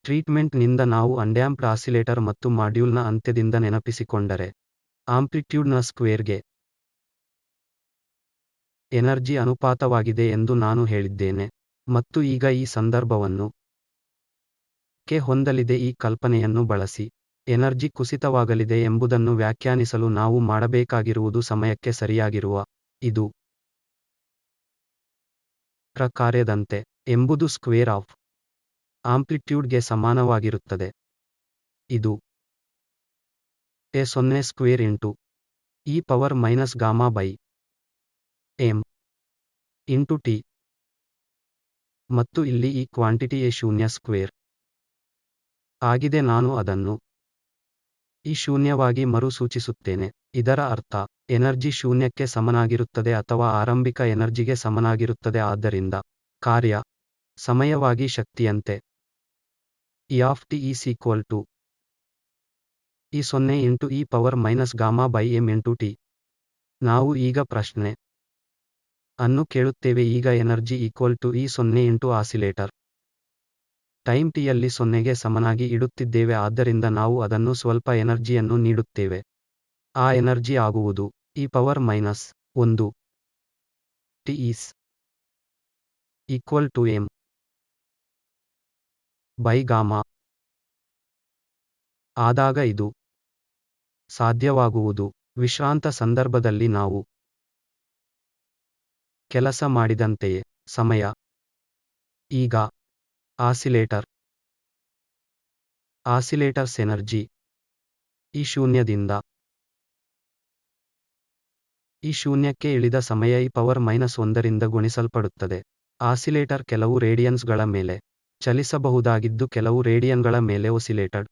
ಟ್ರೀಟ್ಮೆಂಟ್ನಿಂದ ನಾವು ಅನ್ಡ್ಯಾಂಪ್ಡ್ ಆಸಿಲೇಟರ್ ಮತ್ತು ಮಾಡ್ಯೂಲ್ನ ಅಂತ್ಯದಿಂದ ನೆನಪಿಸಿಕೊಂಡರೆ ಆಂಪ್ಲಿಟ್ಯೂಡ್ನ ಸ್ಕ್ವೇರ್ಗೆ ಎನರ್ಜಿ ಅನುಪಾತವಾಗಿದೆ ಎಂದು ನಾನು ಹೇಳಿದ್ದೇನೆ ಮತ್ತು ಈಗ ಈ ಸಂದರ್ಭವನ್ನು ಕೆ ಹೊಂದಲಿದೆ. ಈ ಕಲ್ಪನೆಯನ್ನು ಬಳಸಿ ಎನರ್ಜಿ ಕುಸಿತವಾಗಲಿದೆ ಎಂಬುದನ್ನು ವ್ಯಾಖ್ಯಾನಿಸಲು ನಾವು ಮಾಡಬೇಕಾಗಿರುವುದು ಸಮಯಕ್ಕೆ ಸರಿಯಾಗಿರುವ ಇದು ರ ಕಾರ್ಯದಂತೆ ಎಂಬುದು ಸ್ಕ್ವೇರ್ ಆಫ್ ಆಂಪ್ಲಿಟ್ಯೂಡ್ಗೆ ಸಮಾನವಾಗಿರುತ್ತದೆ. ಇದು A 0 square into E power minus gamma by M into T ಮತ್ತು ಇಲ್ಲಿ ಈ ಕ್ವಾಂಟಿಟಿ ಎ ಶೂನ್ಯ ಸ್ಕ್ವೇರ್ ಆಗಿದೆ. ನಾನು ಅದನ್ನು ಈ ಶೂನ್ಯವಾಗಿ ಮರು ಸೂಚಿಸುತ್ತೇನೆ. ಇದರ ಅರ್ಥ ಎನರ್ಜಿ ಶೂನ್ಯಕ್ಕೆ ಸಮನಾಗಿರುತ್ತದೆ ಅಥವಾ ಆರಂಭಿಕ ಎನರ್ಜಿಗೆ ಸಮನಾಗಿರುತ್ತದೆ. ಆದ್ದರಿಂದ ಕಾರ್ಯ ಸಮಯವಾಗಿ ಶಕ್ತಿಯಂತೆ E of T is equal to E 0 into E power minus gamma by M into T. ನಾವು ಈಗ ಪ್ರಶ್ನೆ ಅನ್ನು ಕೇಳುತ್ತೇವೆ. ಈಗ energy equal to E 0 into oscillator time ಟಿಯಲ್ಲಿ 0ಗೆ ಸಮನಾಗಿ ಇಡುತ್ತಿದ್ದೇವೆ. ಆದ್ದರಿಂದ ನಾವು ಅದನ್ನು ಸ್ವಲ್ಪ ಎನರ್ಜಿಯನ್ನು ನೀಡುತ್ತೇವೆ. ಆ ಎನರ್ಜಿ ಆಗುವುದು e power minus 1 t is equal to M by gamma. ಆದಾಗ ಇದು ಸಾಧ್ಯವಾಗುವುದು ವಿಶ್ರಾಂತ ಸಂದರ್ಭದಲ್ಲಿ ನಾವು ಕೆಲಸ ಮಾಡಿದಂತೆಯೇ ಸಮಯ. ಈಗ ಆಸಿಲೇಟರ್ಸ್ ಎನರ್ಜಿ ಈ ಶೂನ್ಯದಿಂದ ಈ ಶೂನ್ಯಕ್ಕೆ ಇಳಿದ ಸಮಯ ಇ ಪವರ್ ಮೈನಸ್ 1ರಿಂದ ಗುಣಿಸಲ್ಪಡುತ್ತದೆ. ಆಸಿಲೇಟರ್ ಕೆಲವು ರೇಡಿಯನ್ಸ್ಗಳ ಮೇಲೆ ಚಲಿಸಬಹುದಾಗಿದ್ದು ಕೆಲವು ರೇಡಿಯನ್ಗಳ ಮೇಲೆ ಒಸಿಲೇಟೆಡ್.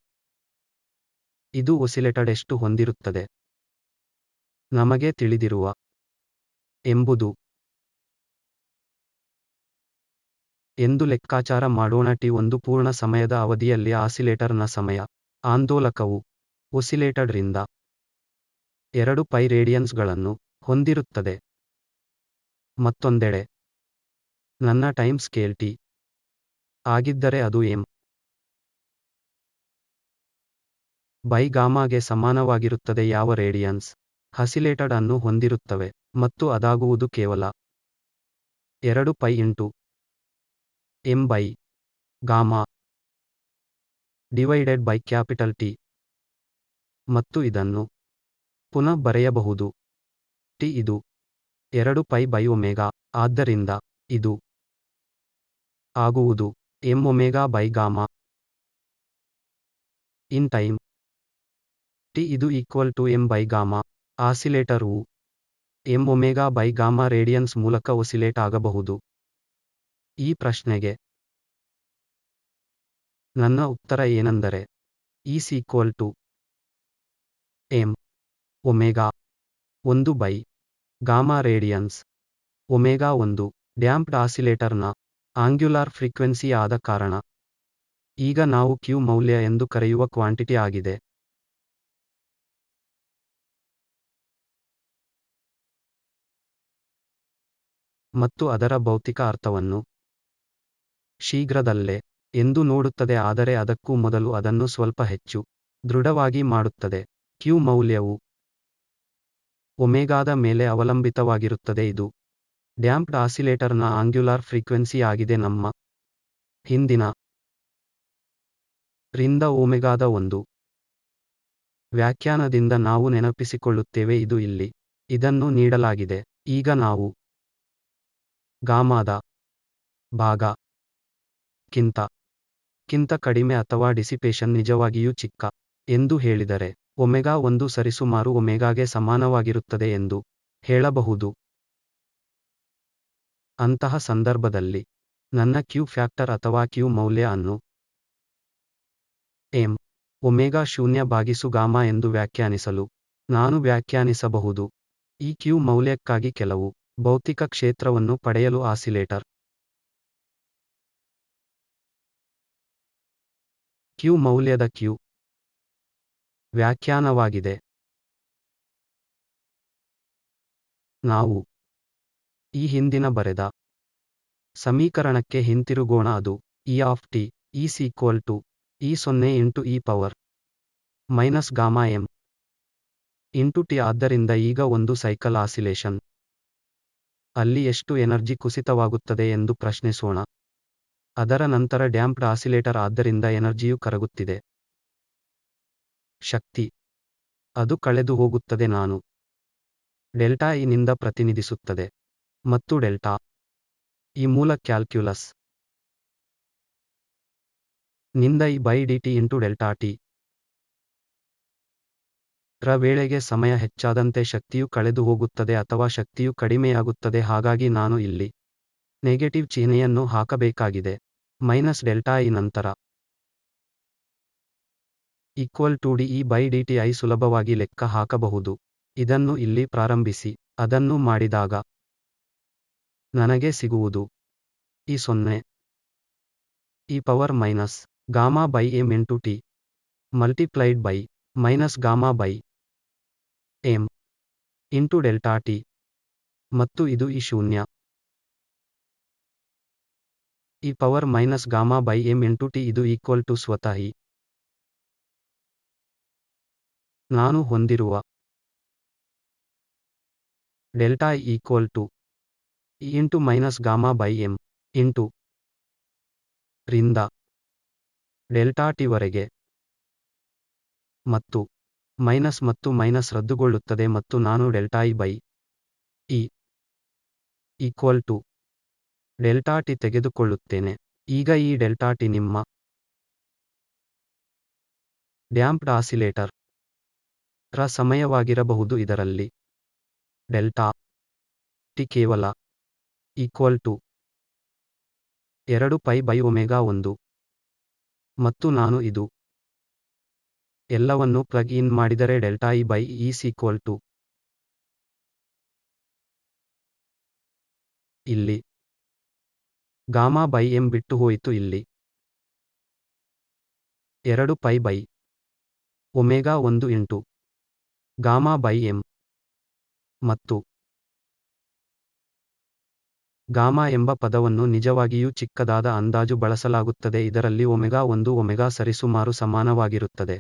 ಇದು ಒಸಿಲೇಟೆಡ್ ಎಷ್ಟು ಹೊಂದಿರುತ್ತದೆ ನಮಗೆ ತಿಳಿದಿರುವ ಎಂಬುದು ಎಂದು ಲೆಕ್ಕಾಚಾರ ಮಾಡೋಣ. ಟಿ ಒಂದು ಪೂರ್ಣ ಸಮಯದ ಅವಧಿಯಲ್ಲಿ ಆಸಿಲೇಟರ್ನ ಸಮಯ ಆಂದೋಲಕವು ಒಸಿಲೇಟೆಡ್ ರಿಂದ 2 ಪೈ ರೇಡಿಯನ್ಸ್ಗಳನ್ನು ಹೊಂದಿರುತ್ತದೆ. ಮತ್ತೊಂದೆಡೆ ನನ್ನ ಟೈಮ್ ಸ್ಕೇಲ್ ಟಿ ಆಗಿದ್ದರೆ ಅದು ಎಂ ಬೈ ಗಾಮಾಗೆ ಸಮಾನವಾಗಿರುತ್ತದೆ. ಯಾವ ರೇಡಿಯನ್ಸ್ ಆಸಿಲೇಟೆಡ್ ಅನ್ನು ಹೊಂದಿರುತ್ತವೆ ಮತ್ತು ಅದಾಗುವುದು ಕೇವಲ 2 pi into m by gamma divided by capital T. ಮತ್ತು ಇದನ್ನು ಪುನಃ ಬರೆಯಬಹುದು. ಟಿ ಇದು 2 ಪೈ ಬೈ ಒಮೆಗಾ. ಆದ್ದರಿಂದ ಇದು ಆಗುವುದು M omega by gamma in time T. ಇದು equal to M by gamma. Oscillator ವು m ಬೈ ಗಾಮಾ ರೇಡಿಯನ್ಸ್ ಮೂಲಕ ಒಸಿಲೇಟ್ ಆಗಬಹುದು. ಈ ಪ್ರಶ್ನೆಗೆ ನನ್ನ ಉತ್ತರ ಏನೆಂದರೆ is equal to m omega 1 by gamma radians. Omega 1 damped ಆಸಿಲೇಟರ್ನ ಆಂಗ್ಯುಲಾರ್ ಫ್ರೀಕ್ವೆನ್ಸಿ ಆದ ಕಾರಣ ಈಗ ನಾವು ಕ್ಯೂ ಮೌಲ್ಯ ಎಂದು ಕರೆಯುವ ಕ್ವಾಂಟಿಟಿ ಆಗಿದೆ. ಮತ್ತು ಅದರ ಭೌತಿಕ ಅರ್ಥವನ್ನು ಶೀಘ್ರದಲ್ಲೇ ಎಂದು ನೋಡುತ್ತದೆ, ಆದರೆ ಅದಕ್ಕೂ ಮೊದಲು ಅದನ್ನು ಸ್ವಲ್ಪ ಹೆಚ್ಚು ದೃಢವಾಗಿ ಮಾಡುತ್ತದೆ. ಕ್ಯೂ ಮೌಲ್ಯವು ಒಮೆಗಾದ ಮೇಲೆ ಅವಲಂಬಿತವಾಗಿರುತ್ತದೆ. ಇದು ಡ್ಯಾಂಪ್ಡ್ ಆಸಿಲೇಟರ್ನ ಆಂಗ್ಯುಲಾರ್ ಫ್ರೀಕ್ವೆನ್ಸಿ ಆಗಿದೆ. ನಮ್ಮ ಹಿಂದಿನ ರಿಂದ ಒಮೆಗಾದ ಒಂದು ವ್ಯಾಖ್ಯಾನದಿಂದ ನಾವು ನೆನಪಿಸಿಕೊಳ್ಳುತ್ತೇವೆ, ಇದು ಇಲ್ಲಿ ಇದನ್ನು ನೀಡಲಾಗಿದೆ. ಈಗ ನಾವು ಗಾಮಾದ ಭಾಗ ಕಿಂತ ಕಡಿಮೆ ಅಥವಾ ಡಿಸಿಪೇಷನ್ ನಿಜವಾಗಿಯೂ ಚಿಕ್ಕ ಎಂದು ಹೇಳಿದರೆ ಒಮೆಗಾ 1 ಸರಿಸುಮಾರು ಒಮೆಗಾಗೆ ಸಮಾನವಾಗಿರುತ್ತದೆ ಎಂದು ಹೇಳಬಹುದು. ಅಂತಹ ಸಂದರ್ಭದಲ್ಲಿ ನನ್ನ ಕ್ಯೂ ಫ್ಯಾಕ್ಟರ್ ಅಥವಾ ಕ್ಯೂ ಮೌಲ್ಯ ಅನ್ನು m ಒಮೆಗಾ 0 ಭಾಗಿಸು ಗಾಮಾ ಎಂದು ವ್ಯಾಖ್ಯಾನಿಸಲು ನಾನು ವ್ಯಾಖ್ಯಾನಿಸಬಹುದು. ಈ ಕ್ಯೂ ಮೌಲ್ಯಕ್ಕಾಗಿ ಕೆಲವು ಭೌತಿಕ ಕ್ಷೇತ್ರವನ್ನು ಪಡೆಯಲು ಆಸಿಲೇಟರ್ ಕ್ಯೂ ಮೌಲ್ಯದ ಕ್ಯೂ ವ್ಯಾಖ್ಯಾನವಾಗಿದೆ. ನಾವು ಈ ಹಿಂದಿನ ಬರೆದ ಸಮೀಕರಣಕ್ಕೆ ಹಿಂತಿರುಗೋಣ. ಅದು E of t is equal to E0 into e power minus gamma m into t. ಆದ್ದರಿಂದ ಈಗ ಒಂದು ಸೈಕಲ್ ಆಸಿಲೇಷನ್ ಅಲ್ಲಿ ಎಷ್ಟು ಎನರ್ಜಿ ಕುಸಿತವಾಗುತ್ತದೆ ಎಂದು ಪ್ರಶ್ನಿಸೋಣ. ಅದರ ನಂತರ ಡ್ಯಾಂಪ್ಡ್ ಆಸಿಲೇಟರ್ ಆದ್ದರಿಂದ ಎನರ್ಜಿಯು ಕರಗುತ್ತಿದೆ. ಶಕ್ತಿ ಅದು ಕಳೆದು ಹೋಗುತ್ತದೆ. ನಾನು ಡೆಲ್ಟಾ ಇ ನಿಂದ ಪ್ರತಿನಿಧಿಸುತ್ತದೆ ಮತ್ತು ಡೆಲ್ಟಾ ಈ ಮೂಲ ಕ್ಯಾಲ್ಕ್ಯುಲಸ್ ನಿಂದ e by dt into delta t ರ ವೇಳೆಗೆ ಸಮಯ ಹೆಚ್ಚಾದಂತೆ ಶಕ್ತಿಯು ಕಳೆದು ಹೋಗುತ್ತದೆ ಅಥವಾ ಶಕ್ತಿಯು ಕಡಿಮೆಯಾಗುತ್ತದೆ. ಹಾಗಾಗಿ ನಾನು ಇಲ್ಲಿ ನೆಗೆಟಿವ್ ಚಿಹ್ನೆಯನ್ನು ಹಾಕಬೇಕಾಗಿದೆ. ಮೈನಸ್ ಡೆಲ್ಟಾ ಇ ನಂತರ equal to d E by dt. I ಸುಲಭವಾಗಿ ಲೆಕ್ಕ ಹಾಕಬಹುದು. ಇದನ್ನು ಇಲ್ಲಿ ಪ್ರಾರಂಭಿಸಿ ಅದನ್ನು ಮಾಡಿದಾಗ ನನಗೆ ಸಿಗುವುದು E0 e power minus gamma by m into t multiplied by minus gamma by m into delta t. ಮತ್ತು ಇದು E0 e power minus gamma by m into t. ಇದು ಈಕ್ವಲ್ ಟು ಸ್ವತಃ E ನಾನು ಹೊಂದಿರುವ delta equal to E into minus gamma by m into ರಿಂದ delta t ವರೆಗೆ ಮತ್ತು minus ರದ್ದುಗೊಳ್ಳುತ್ತದೆ ಮತ್ತು ನಾನು delta E by E equal to delta t ತೆಗೆದುಕೊಳ್ಳುತ್ತೇನೆ. ಈಗ ಈ ಡೆಲ್ಟಾ ಟಿ ನಿಮ್ಮ ಡ್ಯಾಂಪ್ಡ್ ಆಸಿಲೇಟರ್ ರ ಸಮಯವಾಗಿರಬಹುದು. ಇದರಲ್ಲಿ ಡೆಲ್ಟಾ ಟಿ ಕೇವಲ equal to 2 pi by omega 1 ಮತ್ತು ನಾನು ಇದು ಎಲ್ಲವನ್ನು ಪ್ಲಗ್ ಇನ್ ಮಾಡಿದರೆ delta E by is equal to ಇಲ್ಲಿ ಗಾಮಾ ಬೈ m ಬಿಟ್ಟು ಹೋಯಿತು. ಇಲ್ಲಿ 2 pi by omega 1 into gamma by m ಮತ್ತು ಗಾಮಾ ಎಂಬ ಪದವನ್ನು ನಿಜವಾಗಿಯೂ ಚಿಕ್ಕದಾದ ಅಂದಾಜು ಬಳಸಲಾಗುತ್ತದೆ. ಇದರಲ್ಲಿ ಒಮೆಗಾ 1 ಒಮೆಗಾ ಸರಿಸುಮಾರು ಸಮಾನವಾಗಿರುತ್ತದೆ.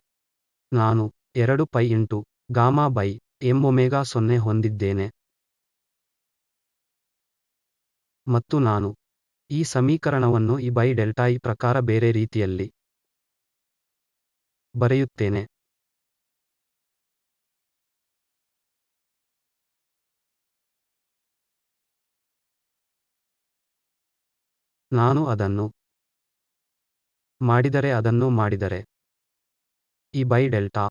ನಾನು 2 pi into gamma by m omega 0 ಹೊಂದಿದ್ದೇನೆ. ಮತ್ತು ನಾನು ಈ ಸಮೀಕರಣವನ್ನು E ಬೈ ಡೆಲ್ಟಾ ಇ ಪ್ರಕಾರ ಬೇರೆ ರೀತಿಯಲ್ಲಿ ಬರೆಯುತ್ತೇನೆ. ನಾನು ಅದನ್ನು ಮಾಡಿದರೆ E by delta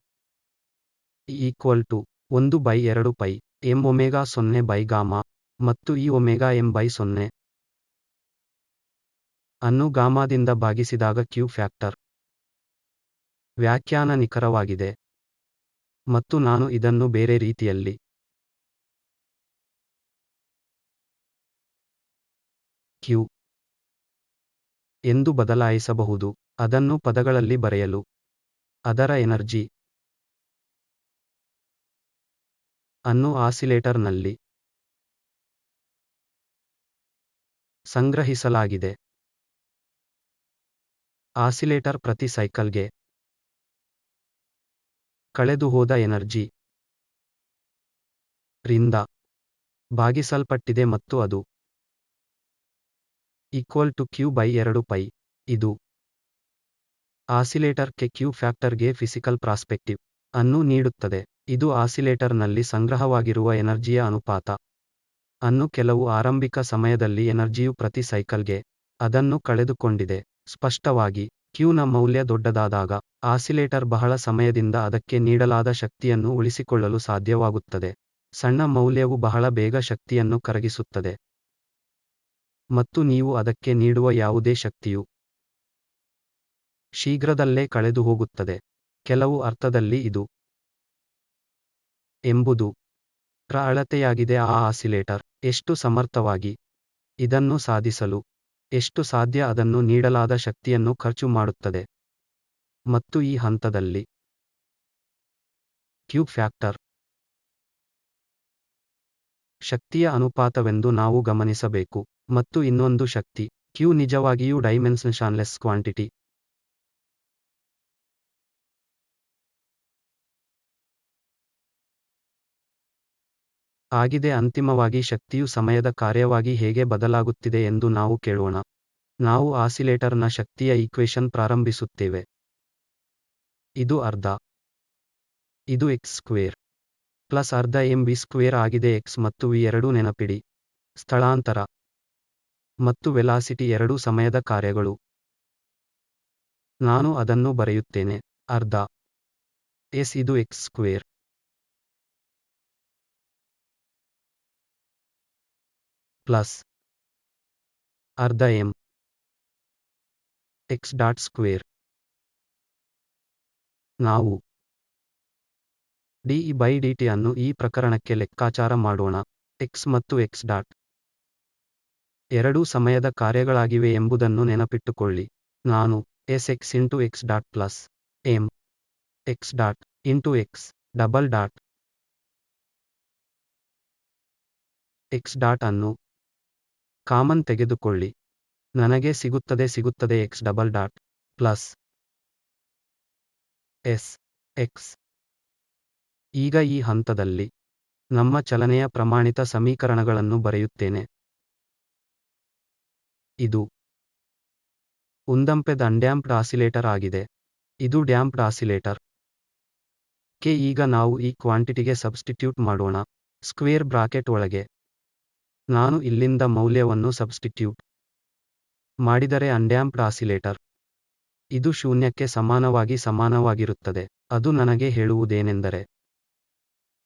equal to 1/2 pi m omega 0 by gamma ಮತ್ತು ಈ ಒಮೆಗಾ ಎಂ ಬೈ 0 ಅನ್ನು ಗಾಮಾದಿಂದ ಭಾಗಿಸಿದಾಗ ಕ್ಯೂ ಫ್ಯಾಕ್ಟರ್ ವ್ಯಾಖ್ಯಾನ ನಿಖರವಾಗಿದೆ. ಮತ್ತು ನಾನು ಇದನ್ನು ಬೇರೆ ರೀತಿಯಲ್ಲಿ ಕ್ಯೂ ಎಂದು ಬದಲಾಯಿಸಬಹುದು. ಅದನ್ನು ಪದಗಳಲ್ಲಿ ಬರೆಯಲು ಅದರ ಎನರ್ಜಿ ಅನ್ನು ಆಸಿಲೇಟರ್ನಲ್ಲಿ ಸಂಗ್ರಹಿಸಲಾಗಿದೆ. ಆಸಿಲೇಟರ್ ಪ್ರತಿ ಸೈಕಲ್ಗೆ ಕಳೆದುಹೋದ ಎನರ್ಜಿ ರಿಂದ ಭಾಗಿಸಲ್ಪಟ್ಟಿದೆ ಮತ್ತು ಅದು q/2 ಪೈ. ಇದು ಆಸಿಲೇಟರ್ಗೆ ಕ್ಯೂ ಫ್ಯಾಕ್ಟರ್ಗೆ ಫಿಸಿಕಲ್ ಪ್ರಾಸ್ಪೆಕ್ಟಿವ್ ಅನ್ನು ನೀಡುತ್ತದೆ. ಇದು ಆಸಿಲೇಟರ್ನಲ್ಲಿ ಸಂಗ್ರಹವಾಗಿರುವ ಎನರ್ಜಿಯ ಅನುಪಾತ ಅನ್ನು ಕೆಲವು ಆರಂಭಿಕ ಸಮಯದಲ್ಲಿ ಎನರ್ಜಿಯು ಪ್ರತಿ ಸೈಕಲ್ಗೆ ಅದನ್ನು ಕಳೆದುಕೊಂಡಿದೆ. ಸ್ಪಷ್ಟವಾಗಿ ಕ್ಯೂನ ಮೌಲ್ಯ ದೊಡ್ಡದಾದಾಗ ಆಸಿಲೇಟರ್ ಬಹಳ ಸಮಯದಿಂದ ಅದಕ್ಕೆ ನೀಡಲಾದ ಶಕ್ತಿಯನ್ನು ಉಳಿಸಿಕೊಳ್ಳಲು ಸಾಧ್ಯವಾಗುತ್ತದೆ. ಸಣ್ಣ ಮೌಲ್ಯವು ಬಹಳ ಬೇಗ ಶಕ್ತಿಯನ್ನು ಕರಗಿಸುತ್ತದೆ ಮತ್ತು ನೀವು ಅದಕ್ಕೆ ನೀಡುವ ಯಾವುದೇ ಶಕ್ತಿಯು ಶೀಘ್ರದಲ್ಲೇ ಕಳೆದುಹೋಗುತ್ತದೆ. ಕೆಲವು ಅರ್ಥದಲ್ಲಿ ಇದು ಎಂಬುದು ರ ಅಳತೆಯಾಗಿದೆ. ಆ ಆಸಿಲೇಟರ್ ಎಷ್ಟು ಸಮರ್ಥವಾಗಿ ಇದನ್ನು ಸಾಧಿಸಲು ಎಷ್ಟು ಸಾಧ್ಯ ಅದನ್ನು ನೀಡಲಾದ ಶಕ್ತಿಯನ್ನು ಖರ್ಚು ಮಾಡುತ್ತದೆ. ಮತ್ತು ಈ ಹಂತದಲ್ಲಿ ಕ್ಯೂ ಫ್ಯಾಕ್ಟರ್ ಶಕ್ತಿಯ ಅನುಪಾತವೆಂದು ನಾವು ಗಮನಿಸಬೇಕು. ಮತ್ತು ಇನ್ನೊಂದು ಶಕ್ತಿ ಕ್ಯೂ ನಿಜವಾಗಿಯೂ ಡೈಮೆನ್ಷನ್ಲೆಸ್ ಕ್ವಾಂಟಿಟಿ ಆಗಿದೆ. ಅಂತಿಮವಾಗಿ ಶಕ್ತಿಯು ಸಮಯದ ಕಾರ್ಯವಾಗಿ ಹೇಗೆ ಬದಲಾಗುತ್ತಿದೆ ಎಂದು ನಾವು ಕೇಳೋಣ. ನಾವು ಆಸಿಲೇಟರ್ನ ಶಕ್ತಿಯ ಈಕ್ವೇಶನ್ ಪ್ರಾರಂಭಿಸುತ್ತೇವೆ. ಇದು ಅರ್ಧ ಇದು x² ಪ್ಲಸ್ ಅರ್ಧ mv² ಆಗಿದೆ. x ಮತ್ತು v ಎರಡೂ ನೆನಪಿಡಿ ಸ್ಥಳಾಂತರ ಮತ್ತು ವೆಲಾಸಿಟಿ ಎರಡೂ ಸಮಯದ ಕಾರ್ಯಗಳು. ನಾನು ಅದನ್ನು ಬರೆಯುತ್ತೇನೆ. ಅರ್ಧ s ಇದು x² ಪ್ಲಸ್ ಅರ್ಧ m x². ನಾವು dE/dt ಅನ್ನು ಈ ಪ್ರಕರಣಕ್ಕೆ ಲೆಕ್ಕಾಚಾರ ಮಾಡೋಣ. x ಮತ್ತು x ಡಾಟ್ ಎರಡೂ ಸಮಯದ ಕಾರ್ಯಗಳಾಗಿವೆ ಎಂಬುದನ್ನು ನೆನಪಿಟ್ಟುಕೊಳ್ಳಿ. ನಾನು sx into x dot plus m x dot into x double dot x dot ಅನ್ನು ಕಾಮನ್ ತೆಗೆದುಕೊಳ್ಳಿ. ನನಗೆ ಸಿಗುತ್ತದೆ x double dot plus s x. ಈಗ ಈ ಹಂತದಲ್ಲಿ ನಮ್ಮ ಚಲನೆಯ ಪ್ರಮಾಣಿತ ಸಮೀಕರಣಗಳನ್ನು ಬರೆಯುತ್ತೇನೆ. ಇದು ಉಂದಂಪೆದ್ ಅನ್ಡ್ಯಾಂಪ್ಡ್ ಆಸಿಲೇಟರ್ ಆಗಿದೆ. ಇದು ಡ್ಯಾಂಪ್ಡ್ ಆಸಿಲೇಟರ್ ಕೆ. ಈಗ ನಾವು ಈ ಕ್ವಾಂಟಿಟಿಗೆ ಸಬ್ಸ್ಟಿಟ್ಯೂಟ್ ಮಾಡೋಣ. ಸ್ಕ್ವೇರ್ ಬ್ರಾಕೆಟ್ ಒಳಗೆ ನಾನು ಇಲ್ಲಿಂದ ಮೌಲ್ಯವನ್ನು ಸಬ್ಸ್ಟಿಟ್ಯೂಟ್ ಮಾಡಿದರೆ ಅನ್ಡ್ಯಾಂಪ್ಡ್ ಆಸಿಲೇಟರ್ ಇದು ಶೂನ್ಯಕ್ಕೆ ಸಮಾನವಾಗಿರುತ್ತದೆ. ಅದು ನನಗೆ ಹೇಳುವುದೇನೆಂದರೆ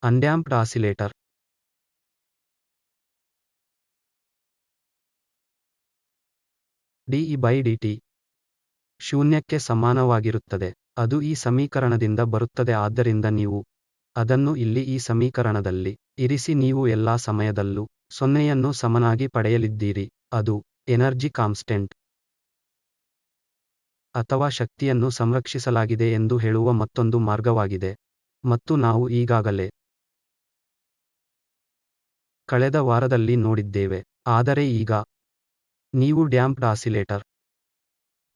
ಅನ್ಡ್ಯಾಂಪ್ಡ್ ಆಸಿಲೇಟರ್ dE/dt ಶೂನ್ಯಕ್ಕೆ ಸಮಾನವಾಗಿರುತ್ತದೆ. ಅದು ಈ ಸಮೀಕರಣದಿಂದ ಬರುತ್ತದೆ. ಆದ್ದರಿಂದ ನೀವು ಅದನ್ನು ಇಲ್ಲಿ ಈ ಸಮೀಕರಣದಲ್ಲಿ ಇರಿಸಿ ನೀವು ಎಲ್ಲಾ ಸಮಯದಲ್ಲೂ 0ಯನ್ನು ಸಮನಾಗಿ ಪಡೆಯಲಿದ್ದೀರಿ. ಅದು ಎನರ್ಜಿ ಕಾನ್ಸ್ಟೆಂಟ್ ಅಥವಾ ಶಕ್ತಿಯನ್ನು ಸಂರಕ್ಷಿಸಲಾಗಿದೆ ಎಂದು ಹೇಳುವ ಮತ್ತೊಂದು ಮಾರ್ಗವಾಗಿದೆ. ಮತ್ತು ನಾವು ಈಗಾಗಲೇ ಕಳೆದ ವಾರದಲ್ಲಿ ನೋಡಿದ್ದೇವೆ. ಆದರೆ ಈಗ ನೀವು ಡ್ಯಾಂಪ್ಡ್ ಆಸಿಲೇಟರ್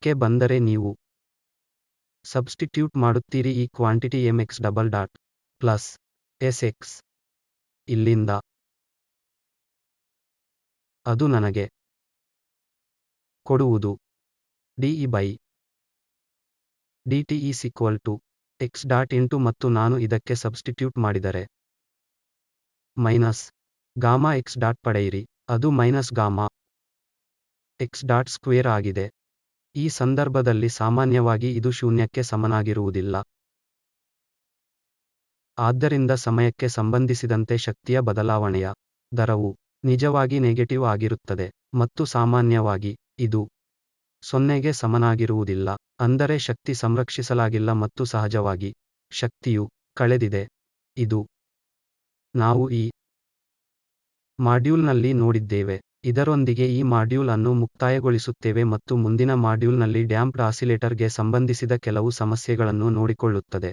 ಕ್ಕೆ ಬಂದರೆ ನೀವು ಸಬ್ಸ್ಟಿಟ್ಯೂಟ್ ಮಾಡುತ್ತೀರಿ ಈ quantity mx double dot plus sx. ಇಲ್ಲಿಂದ ಅದು ನನಗೆ ಕೊಡುವುದು dE/dt is equal to x dot into ಮತ್ತು ನಾನು ಇದಕ್ಕೆ ಸಬ್ಸ್ಟಿಟ್ಯೂಟ್ ಮಾಡಿದರೆ ಮೈನಸ್ ಗಾಮಾ x ಡಾಟ್ ಪಡೆಯಿರಿ. ಅದು minus gamma x dot square ಆಗಿದೆ. ಈ ಸಂದರ್ಭದಲ್ಲಿ ಸಾಮಾನ್ಯವಾಗಿ ಇದು ಶೂನ್ಯಕ್ಕೆ ಸಮನಾಗಿರುವುದಿಲ್ಲ. ಆದ್ದರಿಂದ ಸಮಯಕ್ಕೆ ಸಂಬಂಧಿಸಿದಂತೆ ಶಕ್ತಿಯ ಬದಲಾವಣೆಯ ದರವು ನಿಜವಾಗಿ ನೆಗೆಟಿವ್ ಆಗಿರುತ್ತದೆ, ಮತ್ತು ಸಾಮಾನ್ಯವಾಗಿ ಇದು 0ಗೆ ಸಮನಾಗಿರುವುದಿಲ್ಲ, ಅಂದರೆ ಶಕ್ತಿ ಸಂರಕ್ಷಿಸಲಾಗಿಲ್ಲ ಮತ್ತು ಸಹಜವಾಗಿ ಶಕ್ತಿಯು ಕಳೆದಿದೆ. ಇದು ನಾವು ಈ ಮಾಡ್ಯೂಲ್ನಲ್ಲಿ ನೋಡಿದ್ದೇವೆ. ಇದರೊಂದಿಗೆ ಈ ಮಾಡ್ಯೂಲ್ ಅನ್ನು ಮುಕ್ತಾಯಗೊಳಿಸುತ್ತೇವೆ ಮತ್ತು ಮುಂದಿನ ಮಾಡ್ಯೂಲ್ನಲ್ಲಿ ಡ್ಯಾಂಪ್ಡ್ ಆಸಿಲೇಟರ್ಗೆ ಸಂಬಂಧಿಸಿದ ಕೆಲವು ಸಮಸ್ಯೆಗಳನ್ನು ನೋಡಿಕೊಳ್ಳುತ್ತದೆ.